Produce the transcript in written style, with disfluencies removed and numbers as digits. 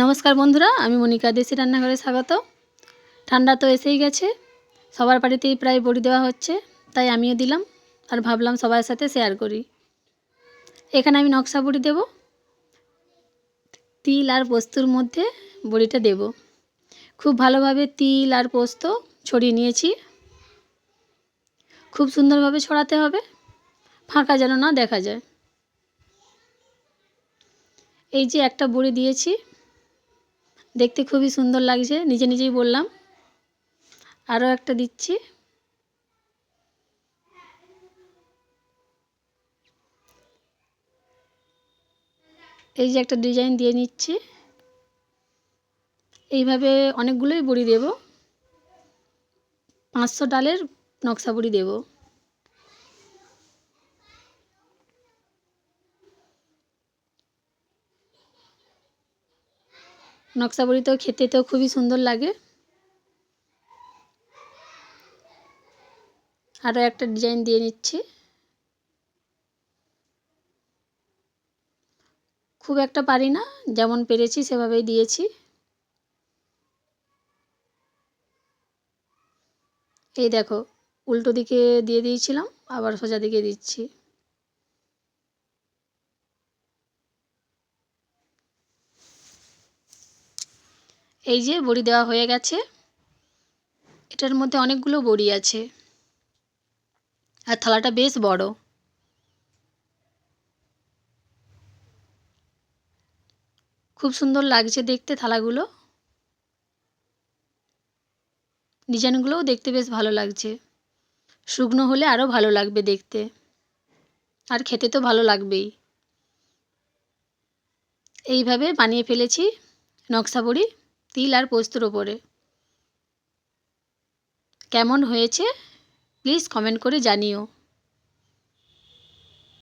নমস্কার বন্ধুরা, আমি মনিকা দেশি রান্নাঘরে স্বাগত। ঠান্ডা তো এসেই গেছে, সবার বাড়িতেই প্রায় বড়ি দেওয়া হচ্ছে, তাই আমিও দিলাম আর ভাবলাম সবার সাথে শেয়ার করি। এখানে আমি নকশা বড়ি দেব, তিল আর পোস্তর মধ্যে বড়িটা দেব। খুব ভালোভাবে তিল আর পোস্ত ছড়িয়ে নিয়েছি। খুব সুন্দরভাবে ছড়াতে হবে, ফাঁকা যেন না দেখা যায়। এই যে একটা বড়ি দিয়েছি, দেখতে খুবই সুন্দর লাগছে, নিজে নিজেই বললাম। আরও একটা দিচ্ছি। এই যে একটা ডিজাইন দিয়ে নিচ্ছি। এইভাবে অনেকগুলোই বড়ি দেব, 500 ডালের নকশা বড়ি দেব। নকশা বড়ি তো খেতে তো খুবই সুন্দর লাগে। আরও একটা ডিজাইন দিয়ে নিচ্ছি। খুব একটা পারি না, যেমন পেরেছি সেভাবেই দিয়েছি। এই দেখো, উল্টো দিকে দিয়ে দিয়েছিলাম, আবার সোজা দিকে দিচ্ছি। এই যে বড়ি দেওয়া হয়ে গেছে। এটার মধ্যে অনেকগুলো বড়ি আছে আর থালাটা বেশ বড়। খুব সুন্দর লাগছে দেখতে থালাগুলো, ডিজাইনগুলোও দেখতে বেশ ভালো লাগছে। শুকনো হলে আরও ভালো লাগবে দেখতে, আর খেতে তো ভালো লাগবেই। এইভাবে বানিয়ে ফেলেছি নকশা বড়ি তিল আর পোস্তর ওপরে। কেমন হয়েছে প্লিজ কমেন্ট করে জানিও।